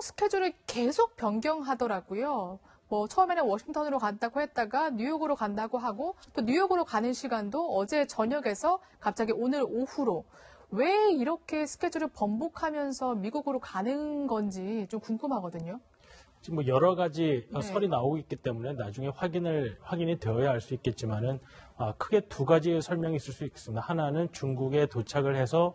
스케줄을 계속 변경하더라고요. 뭐 처음에는 워싱턴으로 간다고 했다가 뉴욕으로 간다고 하고 또 뉴욕으로 가는 시간도 어제 저녁에서 갑자기 오늘 오후로 왜 이렇게 스케줄을 번복하면서 미국으로 가는 건지 좀 궁금하거든요. 지금 뭐 여러 가지 설이 나오고 있기 때문에 나중에 확인이 되어야 할 수 있겠지만은 크게 두 가지의 설명이 있을 수 있습니다. 하나는 중국에 도착을 해서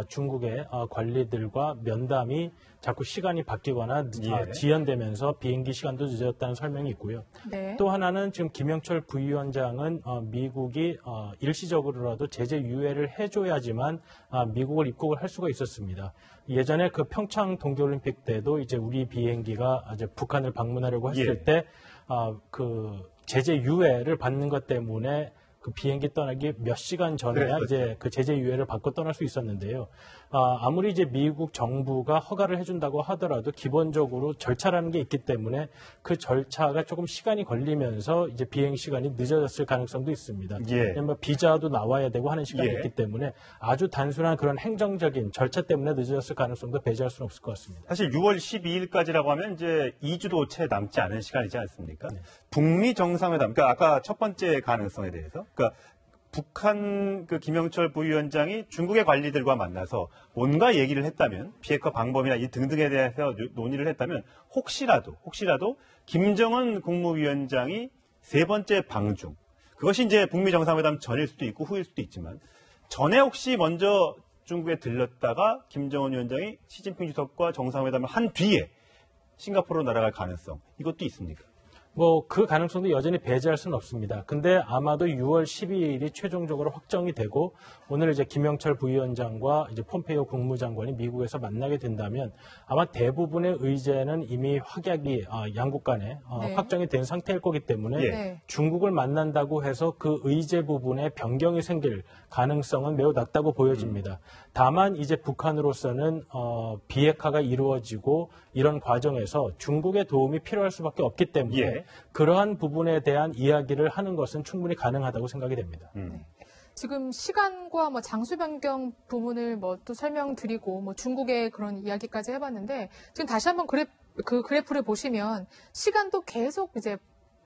중국의 관리들과 면담이 자꾸 시간이 바뀌거나 지연되면서 비행기 시간도 늦어졌다는 설명이 있고요. 네. 또 하나는 지금 김영철 부위원장은 미국이 일시적으로라도 제재 유예를 해줘야지만 미국을 입국을 할 수가 있었습니다. 예전에 그 평창 동계올림픽 때도 이제 우리 비행기가 이제 북한을 방문하려고 했을 때 그 제재 유예를 받는 것 때문에 그 비행기 떠나기 몇 시간 전에야 이제 그 제재 유예를 받고 떠날 수 있었는데요. 아무리 이제 미국 정부가 허가를 해준다고 하더라도 기본적으로 절차라는 게 있기 때문에 그 절차가 조금 시간이 걸리면서 이제 비행 시간이 늦어졌을 가능성도 있습니다. 왜냐면 비자도 나와야 되고 하는 시간이 있기 때문에 아주 단순한 그런 행정적인 절차 때문에 늦어졌을 가능성도 배제할 수는 없을 것 같습니다. 사실 6월 12일까지라고 하면 이제 2주도 채 남지 않은 시간이지 않습니까? 북미 정상회담, 그러니까 아까 첫 번째 가능성에 대해서, 그러니까 북한 그 김영철 부위원장이 중국의 관리들과 만나서 뭔가 얘기를 했다면 비핵화 방법이나 이 등등에 대해서 논의를 했다면 혹시라도 김정은 국무위원장이 세 번째 방중, 그것이 이제 북미 정상회담 전일 수도 있고 후일 수도 있지만 전에 혹시 먼저 중국에 들렀다가 김정은 위원장이 시진핑 주석과 정상회담을 한 뒤에 싱가포르로 날아갈 가능성, 이것도 있습니까? 뭐 그 가능성도 여전히 배제할 수는 없습니다. 근데 아마도 6월 12일이 최종적으로 확정이 되고 오늘 이제 김영철 부위원장과 이제 폼페이오 국무장관이 미국에서 만나게 된다면 아마 대부분의 의제는 이미 확약이 양국 간에 확정이 된 상태일 거기 때문에 중국을 만난다고 해서 그 의제 부분에 변경이 생길 가능성은 매우 낮다고 보여집니다. 다만 이제 북한으로서는 비핵화가 이루어지고 이런 과정에서 중국의 도움이 필요할 수밖에 없기 때문에 그러한 부분에 대한 이야기를 하는 것은 충분히 가능하다고 생각이 됩니다. 지금 시간과 뭐 장소 변경 부분을 뭐 또 설명드리고 뭐 중국의 그런 이야기까지 해봤는데 지금 다시 한번 그 그래프를 보시면 시간도 계속 이제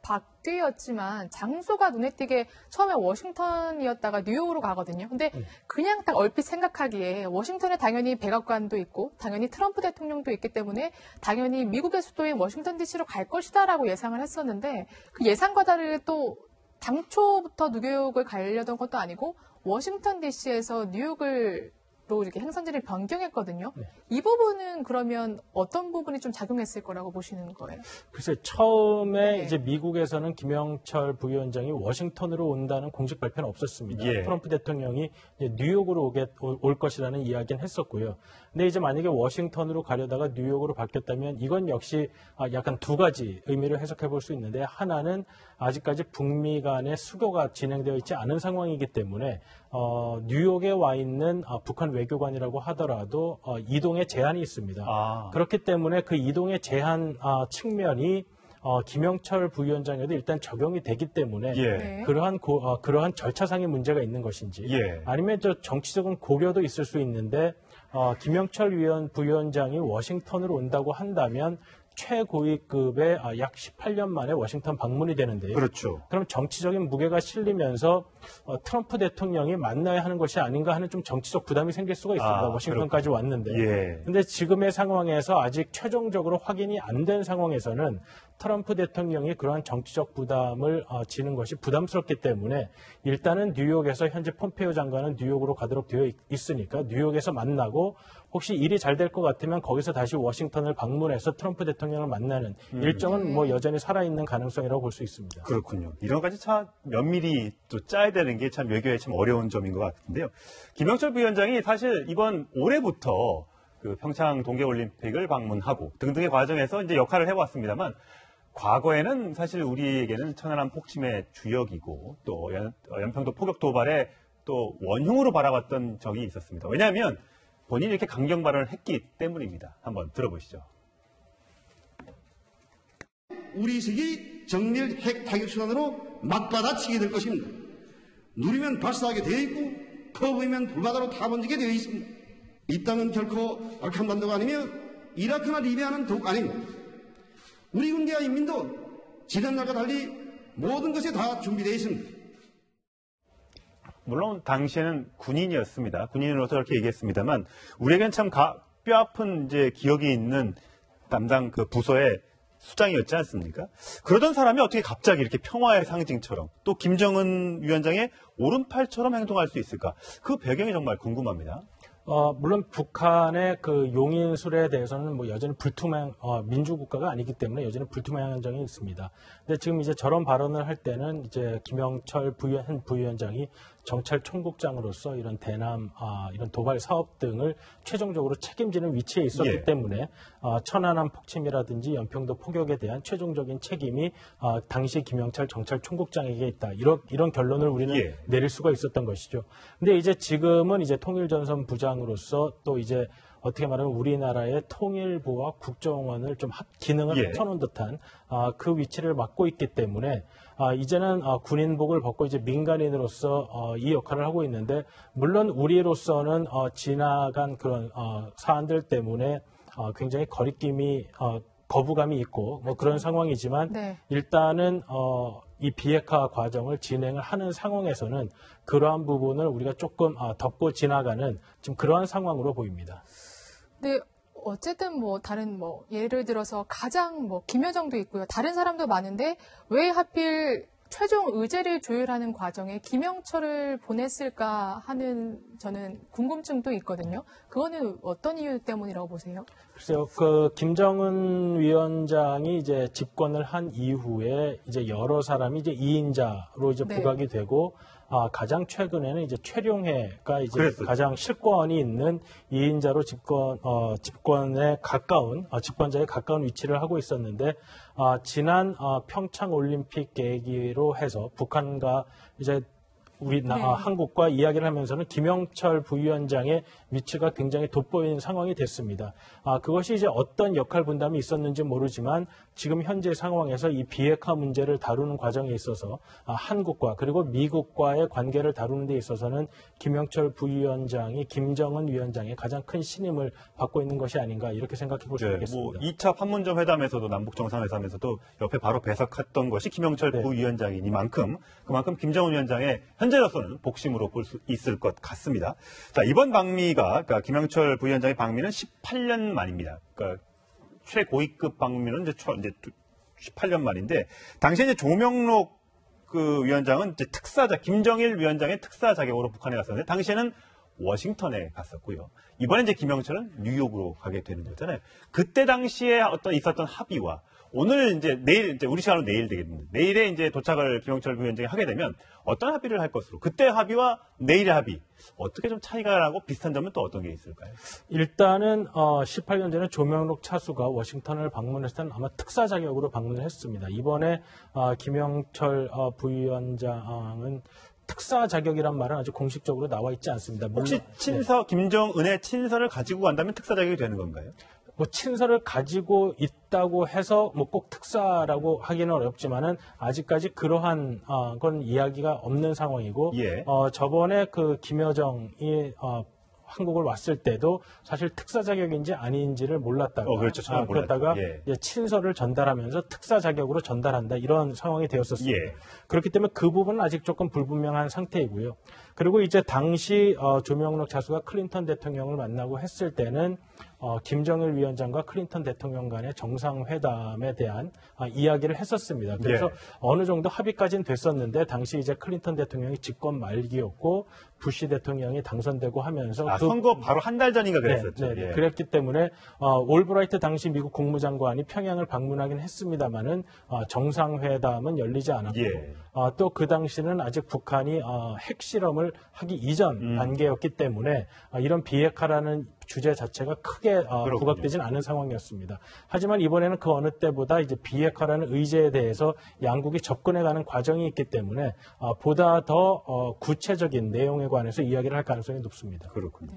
바뀌었지만 장소가 눈에 띄게 처음에 워싱턴이었다가 뉴욕으로 가거든요. 근데 그냥 딱 얼핏 생각하기에 워싱턴에 당연히 백악관도 있고 당연히 트럼프 대통령도 있기 때문에 당연히 미국의 수도인 워싱턴 DC로 갈 것이다라고 예상을 했었는데 그 예상과 다르게 또 당초부터 뉴욕을 가려던 것도 아니고 워싱턴 DC에서 뉴욕을 로 이렇게 행선지를 변경했거든요. 이 부분은 그러면 어떤 부분이 좀 작용했을 거라고 보시는 거예요? 글쎄 처음에 이제 미국에서는 김영철 부위원장이 워싱턴으로 온다는 공식 발표는 없었습니다. 트럼프 대통령이 이제 뉴욕으로 올 것이라는 이야기는 했었고요. 근데 이제 만약에 워싱턴으로 가려다가 뉴욕으로 바뀌었다면 이건 역시 약간 두 가지 의미를 해석해 볼 수 있는데 하나는 아직까지 북미 간의 수교가 진행되어 있지 않은 상황이기 때문에 뉴욕에 와 있는 북한 외교관이라고 하더라도 이동에 제한이 있습니다. 그렇기 때문에 그 이동의 제한 측면이 김영철 부위원장에도 일단 적용이 되기 때문에 그러한 절차상의 문제가 있는 것인지 아니면 저 정치적인 고려도 있을 수 있는데 김영철 부위원장이 워싱턴으로 온다고 한다면 최고위급의 약 18년 만에 워싱턴 방문이 되는데요. 그렇죠. 그럼 정치적인 무게가 실리면서 트럼프 대통령이 만나야 하는 것이 아닌가 하는 좀 정치적 부담이 생길 수가 있습니다. 워싱턴까지 왔는데. 근데 지금의 상황에서 아직 최종적으로 확인이 안 된 상황에서는 트럼프 대통령이 그러한 정치적 부담을 지는 것이 부담스럽기 때문에 일단은 뉴욕에서 현재 폼페이오 장관은 뉴욕으로 가도록 되어 있으니까 뉴욕에서 만나고 혹시 일이 잘 될 것 같으면 거기서 다시 워싱턴을 방문해서 트럼프 대통령을 만나는 일정은 뭐 여전히 살아있는 가능성이라고 볼 수 있습니다. 그렇군요. 이런 까지 참 면밀히 또 짜야 되는 게 참 외교에 참 어려운 점인 것 같은데요. 김영철 부위원장이 사실 이번 올해부터 그 평창 동계올림픽을 방문하고 등등의 과정에서 이제 역할을 해왔습니다만 과거에는 사실 우리에게는 천안함 폭침의 주역이고 또 연평도 포격 도발의 또 원흉으로 바라봤던 적이 있었습니다. 왜냐하면 본인이 이렇게 강경 발언을 했기 때문입니다. 한번 들어보시죠. 우리 세계 정밀 핵 타격 수단으로 맞받아치게 될 것입니다. 누리면 발사하게 되어 있고 퍼부으면 불바다로 타번지게 되어 있습니다. 이 땅은 결코 한반도가 아니며 이라크나 리비아는 더욱 아닙니다. 우리 군대와 인민도 지난날과 달리 모든 것이 다 준비되어 있습니다. 물론 당시에는 군인이었습니다. 군인으로서 그렇게 얘기했습니다만 우리에겐 참 뼈아픈 이제 기억이 있는 담당 그 부서의 수장이었지 않습니까? 그러던 사람이 어떻게 갑자기 이렇게 평화의 상징처럼 또 김정은 위원장의 오른팔처럼 행동할 수 있을까? 그 배경이 정말 궁금합니다. 물론 북한의 그 용인술에 대해서는 뭐 여전히 민주국가가 아니기 때문에 여전히 불투명한 점이 있습니다. 근데 지금 이제 저런 발언을 할 때는 이제 김영철 현 부위원장이 정찰총국장으로서 이런 대남, 이런 도발 사업 등을 최종적으로 책임지는 위치에 있었기 예. 때문에 천안함 폭침이라든지 연평도 포격에 대한 최종적인 책임이 당시 김영철 정찰총국장에게 있다. 이런 결론을 우리는 예. 내릴 수가 있었던 것이죠. 근데 이제 지금은 이제 통일전선 부장으로서 또 이제 어떻게 말하면 우리나라의 통일부와 국정원을 좀 기능을 예. 합쳐놓은 듯한 그 위치를 맡고 있기 때문에 이제는 군인복을 벗고 이제 민간인으로서 이 역할을 하고 있는데 물론 우리로서는 지나간 그런 사안들 때문에 굉장히 거부감이 있고 뭐 그런 상황이지만 네. 일단은 이 비핵화 과정을 진행을 하는 상황에서는 그러한 부분을 우리가 조금 덮고 지나가는 지금 그러한 상황으로 보입니다. 근데 어쨌든 뭐 다른 뭐 예를 들어서 가장 뭐 김여정도 있고요. 다른 사람도 많은데 왜 하필 최종 의제를 조율하는 과정에 김영철을 보냈을까 하는 저는 궁금증도 있거든요. 그거는 어떤 이유 때문이라고 보세요? 글쎄요, 그 김정은 위원장이 이제 집권을 한 이후에 이제 여러 사람이 이제 2인자로 이제 네. 부각이 되고 가장 최근에는 이제 최룡해가 이제 그랬었죠. 가장 실권이 있는 2인자로 집권에 가까운 집권자에 가까운 위치를 하고 있었는데 지난 평창 올림픽 계기로 해서 북한과 이제 한국과 이야기를 하면서는 김영철 부위원장의 위치가 굉장히 돋보이는 상황이 됐습니다. 그것이 이제 어떤 역할 분담이 있었는지 모르지만 지금 현재 상황에서 이 비핵화 문제를 다루는 과정에 있어서 한국과 그리고 미국과의 관계를 다루는 데 있어서는 김영철 부위원장이 김정은 위원장의 가장 큰 신임을 받고 있는 것이 아닌가 이렇게 생각해 볼 수 있겠습니다. 뭐 2차 판문점 회담에서도 남북 정상회담에서도 옆에 바로 배석했던 것이 김영철 네. 부위원장이니만큼 그만큼 김정은 위원장의 현재로서는 복심으로 볼 수 있을 것 같습니다. 자, 이번 방미가 그러니까 김영철 부위원장의 방미는 18년 만입니다. 그러니까 최고위급 방미는 이제 18년 만인데 당시에 이제 조명록 그 위원장은 이제 김정일 위원장의 특사 자격으로 북한에 갔었는데 당시에는 워싱턴에 갔었고요. 이번에 이제 김영철은 뉴욕으로 가게 되는 거잖아요. 그때 당시에 있었던 합의와 오늘 내일 우리 시간으로 내일 되겠는데 내일에 이제 도착을 김영철 위원장이 하게 되면 어떤 합의를 할 것으로 그때 합의와 내일의 합의 어떻게 좀 차이가 나고 비슷한 점은 또 어떤 게 있을까요? 일단은 18년 전에 조명록 차수가 워싱턴을 방문했을 때는 아마 특사 자격으로 방문을 했습니다. 이번에 김영철 부위원장은 특사 자격이란 말은 아직 공식적으로 나와 있지 않습니다. 혹시 김정은의 친서를 가지고 간다면 특사 자격이 되는 건가요? 뭐 친서를 가지고 있다고 해서 뭐 꼭 특사라고 하기는 어렵지만은 아직까지 그러한 건 이야기가 없는 상황이고 예. 저번에 그 김여정이 한국을 왔을 때도 사실 특사 자격인지 아닌지를 몰랐다가 그렇죠. 저는 그러다가 예. 이제 친서를 전달하면서 특사 자격으로 전달한다 이런 상황이 되었었습니다. 예. 그렇기 때문에 그 부분은 아직 조금 불분명한 상태이고요. 그리고 이제 당시 조명록 차수가 클린턴 대통령을 만나고 했을 때는 김정일 위원장과 클린턴 대통령 간의 정상회담에 대한 이야기를 했었습니다. 그래서 예. 어느 정도 합의까지는 됐었는데 당시 이제 클린턴 대통령이 집권 말기였고 부시 대통령이 당선되고 하면서 선거 바로 한 달 전인가 그랬었죠. 네. 예. 그랬기 때문에 올브라이트 당시 미국 국무장관이 평양을 방문하긴 했습니다마는 정상회담은 열리지 않았고 예. 또 그 당시는 아직 북한이 핵실험을 하기 이전 단계였기 때문에 이런 비핵화라는 주제 자체가 크게 부각되진 않은 상황이었습니다. 하지만 이번에는 그 어느 때보다 이제 비핵화라는 의제에 대해서 양국이 접근해가는 과정이 있기 때문에 보다 더 구체적인 내용에 관해서 이야기를 할 가능성이 높습니다. 그렇군요.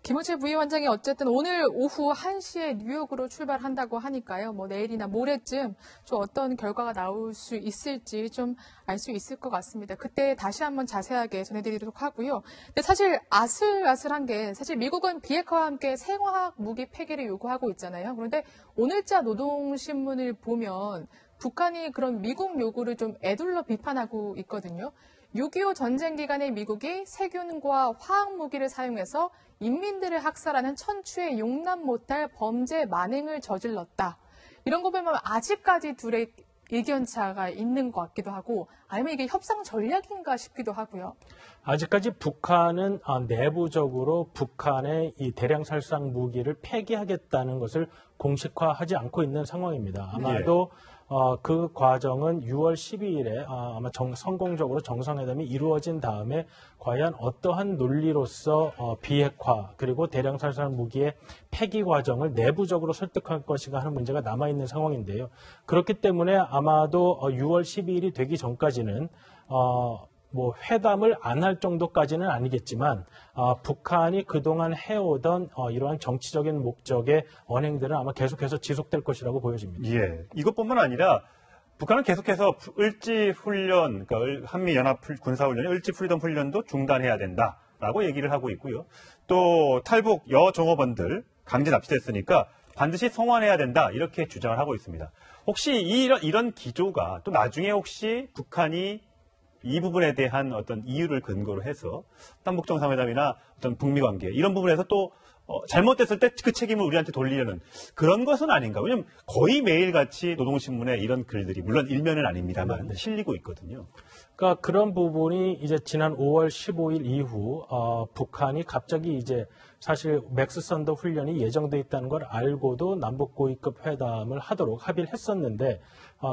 김은채 부위원장이 어쨌든 오늘 오후 1시에 뉴욕으로 출발한다고 하니까요. 뭐 내일이나 모레쯤 좀 어떤 결과가 나올 수 있을지 좀 알 수 있을 것 같습니다. 그때 다시 한번 자세하게 전해드리도록 하고요. 근데 사실 아슬아슬한 게 사실 미국은 비핵화와 함께 생화학 무기 폐기를 요구하고 있잖아요. 그런데 오늘자 노동신문을 보면 북한이 그런 미국 요구를 좀 애둘러 비판하고 있거든요. 6.25 전쟁 기간에 미국이 세균과 화학무기를 사용해서 인민들을 학살하는 천추의 용납 못할 범죄 만행을 저질렀다. 이런 거 보면 아직까지 둘의 의견차가 있는 것 같기도 하고 아니면 이게 협상 전략인가 싶기도 하고요. 아직까지 북한은 내부적으로 북한의 이 대량 살상 무기를 폐기하겠다는 것을 공식화하지 않고 있는 상황입니다. 아마도 그 과정은 6월 12일에 아마 성공적으로 정상회담이 이루어진 다음에 과연 어떠한 논리로서 비핵화 그리고 대량 살상 무기의 폐기 과정을 내부적으로 설득할 것인가 하는 문제가 남아있는 상황인데요. 그렇기 때문에 아마도 6월 12일이 되기 전까지는 뭐 회담을 안 할 정도까지는 아니겠지만 북한이 그동안 해오던 이러한 정치적인 목적의 언행들은 아마 계속해서 지속될 것이라고 보여집니다. 예, 이것뿐만 아니라 북한은 계속해서 을지훈련, 그러니까 한미연합 군사훈련, 을지프리덤 훈련도 중단해야 된다라고 얘기를 하고 있고요. 또 탈북 여종업원들 강제 납치됐으니까 반드시 송환해야 된다 이렇게 주장을 하고 있습니다. 혹시 이런 기조가 또 나중에 혹시 북한이 이 부분에 대한 어떤 이유를 근거로 해서 남북 정상회담이나 어떤 북미 관계 이런 부분에서 또 잘못됐을 때 그 책임을 우리한테 돌리려는 그런 것은 아닌가. 왜냐하면 거의 매일같이 노동신문에 이런 글들이 물론 일면은 아닙니다만 실리고 있거든요. 그러니까 그런 부분이 이제 지난 5월 15일 이후 북한이 갑자기 이제 사실 맥스 선더 훈련이 예정돼 있다는 걸 알고도 남북 고위급 회담을 하도록 합의를 했었는데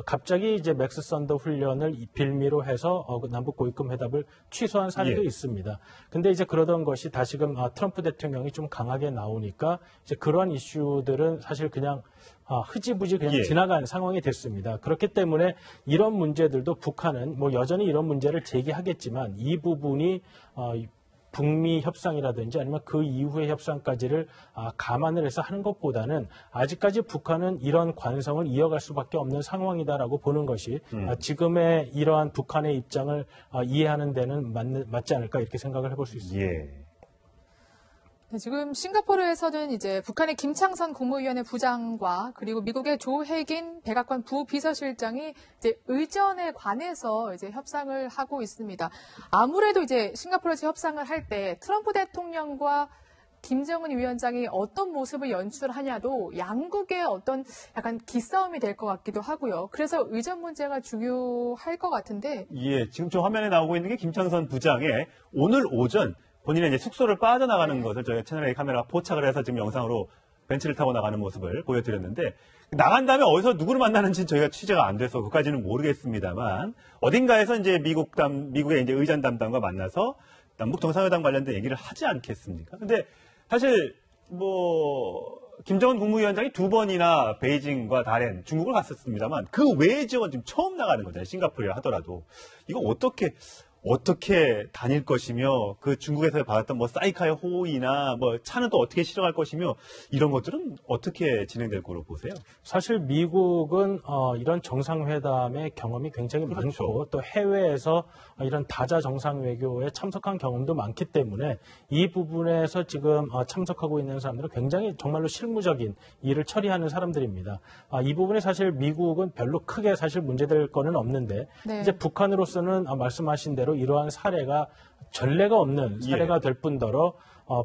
갑자기 이제 맥스 선더 훈련을 빌미로 해서 남북 고위급 회담을 취소한 사례도 있습니다. 근데 이제 그러던 것이 다시금 트럼프 대통령이 좀 강하게 나오니까 이제 그러한 이슈들은 사실 그냥 흐지부지 그냥 지나간 상황이 됐습니다. 그렇기 때문에 이런 문제들도 북한은 뭐 여전히 이런 문제를 제기하겠지만 이 부분이 북미 협상이라든지 아니면 그 이후의 협상까지를 감안을 해서 하는 것보다는 아직까지 북한은 이런 관성을 이어갈 수밖에 없는 상황이다라고 보는 것이 지금의 이러한 북한의 입장을 이해하는 데는 맞지 않을까 이렇게 생각을 해볼 수 있습니다. 네, 지금 싱가포르에서는 이제 북한의 김창선 국무위원회 부장과 그리고 미국의 조혜긴 백악관 부비서실장이 이제 의전에 관해서 이제 협상을 하고 있습니다. 아무래도 이제 싱가포르에서 협상을 할 때 트럼프 대통령과 김정은 위원장이 어떤 모습을 연출하냐도 양국의 어떤 약간 기싸움이 될 것 같기도 하고요. 그래서 의전 문제가 중요할 것 같은데. 예, 지금 저 화면에 나오고 있는 게 김창선 부장의 오늘 오전 본인의 이제 숙소를 빠져나가는 것을 저희 채널A 카메라가 포착을 해서 지금 영상으로 벤치를 타고 나가는 모습을 보여드렸는데 나간 다음에 어디서 누구를 만나는지는 저희가 취재가 안 돼서 그까지는 모르겠습니다만 어딘가에서 이제 미국의 이제 의전 담당과 만나서 남북 정상회담 관련된 얘기를 하지 않겠습니까? 근데 사실 뭐 김정은 국무위원장이 2번이나 베이징과 다롄, 중국을 갔었습니다만 그 외의 지역은 지금 처음 나가는 거잖아요. 싱가포르에 하더라도. 이거 어떻게 다닐 것이며 그 중국에서 받았던 뭐 사이카의 호의나 뭐 차는 또 어떻게 실행할 것이며 이런 것들은 어떻게 진행될 거로 보세요? 사실 미국은 이런 정상회담의 경험이 굉장히 많고 또 해외에서 이런 다자 정상 외교에 참석한 경험도 많기 때문에 이 부분에서 지금 참석하고 있는 사람들은 굉장히 정말로 실무적인 일을 처리하는 사람들입니다. 이 부분에 사실 미국은 별로 크게 사실 문제될 거는 없는데 이제 북한으로서는 말씀하신 대로 이러한 사례가 전례가 없는 사례가 될 뿐더러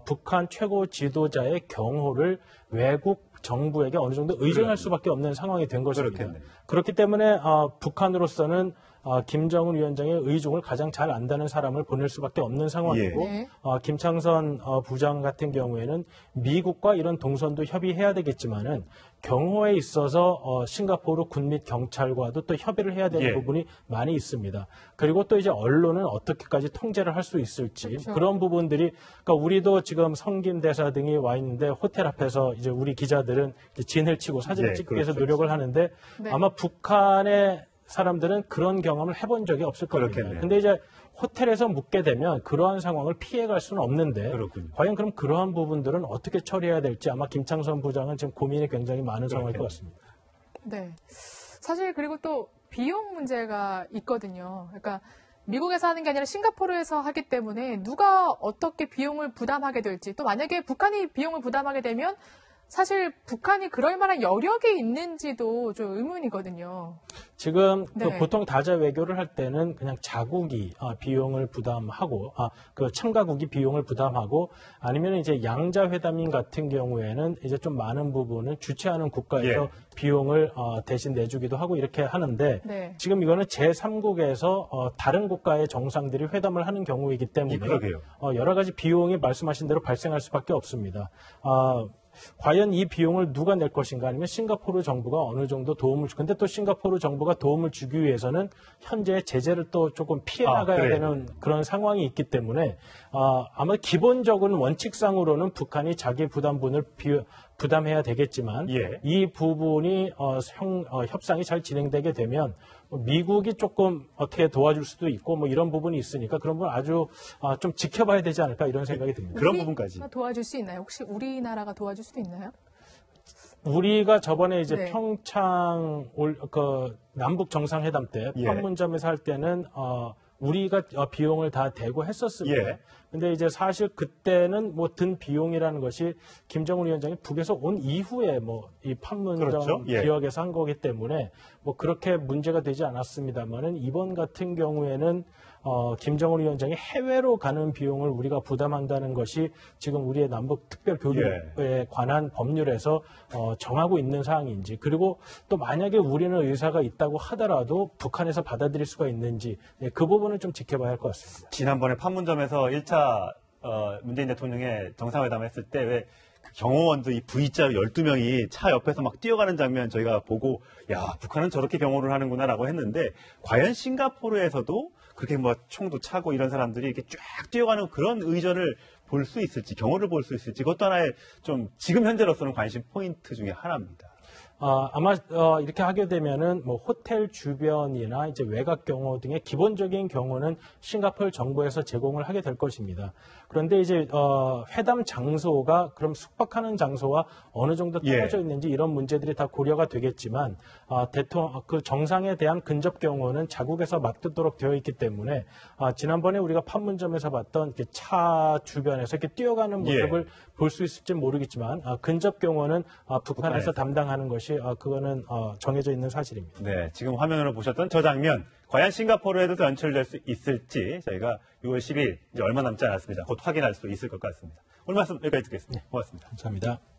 북한 최고 지도자의 경호를 외국 정부에게 어느 정도 의존할 수밖에 없는 상황이 된 것입니다. 그렇기 때문에 북한으로서는 김정은 위원장의 의중을 가장 잘 안다는 사람을 보낼 수밖에 없는 상황이고 김창선 부장 같은 경우에는 미국과 이런 동선도 협의해야 되겠지만은 경호에 있어서 싱가포르 군 및 경찰과도 또 협의를 해야 되는 부분이 많이 있습니다. 그리고 또 이제 언론은 어떻게까지 통제를 할 수 있을지 그런 부분들이 그러니까 우리도 지금 성김 대사 등이 와 있는데 호텔 앞에서 이제 우리 기자들은 이제 진을 치고 사진을 찍기 위해서 노력을 하는데 아마 북한의 사람들은 그런 경험을 해본 적이 없을 겁니다. 근데 이제 호텔에서 묵게 되면 그러한 상황을 피해갈 수는 없는데 그렇군요. 과연 그럼 그러한 부분들은 어떻게 처리해야 될지 아마 김창선 부장은 지금 고민이 굉장히 많은 상황일 것 같습니다. 네. 사실 그리고 또 비용 문제가 있거든요. 그러니까 미국에서 하는 게 아니라 싱가포르에서 하기 때문에 누가 어떻게 비용을 부담하게 될지 또 만약에 북한이 비용을 부담하게 되면 사실 북한이 그럴 만한 여력이 있는지도 좀 의문이거든요. 지금 네. 그 보통 다자 외교를 할 때는 그냥 자국이 비용을 부담하고 그 참가국이 비용을 부담하고 아니면 이제 양자 회담인 같은 경우에는 이제 좀 많은 부분은 주최하는 국가에서 예. 비용을 대신 내주기도 하고 이렇게 하는데 네. 지금 이거는 제3국에서 다른 국가의 정상들이 회담을 하는 경우이기 때문에 그러게요. 여러 가지 비용이 말씀하신 대로 발생할 수밖에 없습니다. 과연 이 비용을 누가 낼 것인가 아니면 싱가포르 정부가 어느 정도 도움을 주 근데 또 싱가포르 정부가 도움을 주기 위해서는 현재 제재를 또 조금 피해 나가야 그래요. 되는 그런 상황이 있기 때문에 아마 기본적인 원칙상으로는 북한이 자기 부담분을 부담해야 되겠지만 예. 이 부분이 협상이 잘 진행되게 되면 미국이 조금 어떻게 도와줄 수도 있고 뭐 이런 부분이 있으니까 그런 부분 아주 좀 지켜봐야 되지 않을까 이런 생각이 듭니다. 그런 부분까지. 도와줄 수 있나요? 혹시 우리나라가 도와줄 수도 있나요? 우리가 저번에 이제 네. 평창 남북 정상회담 때 예. 판문점에서 할 때는 우리가 비용을 다 대고 했었습니다. 예. 근데 이제 사실 그때는 뭐 든 비용이라는 것이 김정은 위원장이 북에서 온 이후에 뭐 이 판문점 그렇죠. 예. 지역에서 한 거기 때문에 뭐 그렇게 문제가 되지 않았습니다만은 이번 같은 경우에는 김정은 위원장이 해외로 가는 비용을 우리가 부담한다는 것이 지금 우리의 남북 특별 교류에 관한 법률에서 정하고 있는 사항인지 그리고 또 만약에 우리는 의사가 있다고 하더라도 북한에서 받아들일 수가 있는지 그 부분을 좀 지켜봐야 할 것 같습니다. 지난번에 판문점에서 1차 문재인 대통령의 정상회담 했을 때 왜 경호원도 이 V자 12명이 차 옆에서 막 뛰어가는 장면 저희가 보고 야 북한은 저렇게 경호를 하는구나라고 했는데 과연 싱가포르에서도 그렇게 뭐 총도 차고 이런 사람들이 이렇게 쫙 뛰어가는 그런 의전을 볼 수 있을지 경호를 볼 수 있을지 그것도 하나의 좀 지금 현재로서는 관심 포인트 중에 하나입니다. 아마 이렇게 하게 되면은 뭐 호텔 주변이나 이제 외곽 경호 등의 기본적인 경우는 싱가포르 정부에서 제공을 하게 될 것입니다. 그런데 이제 회담 장소가 그럼 숙박하는 장소와 어느 정도 떨어져 있는지 이런 문제들이 다 고려가 되겠지만 그 정상에 대한 근접 경호는 자국에서 맡도록 되어 있기 때문에 지난번에 우리가 판문점에서 봤던 이렇게 차 주변에서 이렇게 뛰어가는 모습을 볼 수 있을지 모르겠지만 근접 경호는 북한에서 담당하는 것이 그거는 정해져 있는 사실입니다. 네, 지금 화면으로 보셨던 저 장면 과연 싱가포르에도 연출될 수 있을지 저희가 6월 10일 이제 얼마 남지 않았습니다. 곧 확인할 수 있을 것 같습니다. 오늘 말씀 여기까지 듣겠습니다. 고맙습니다. 감사합니다.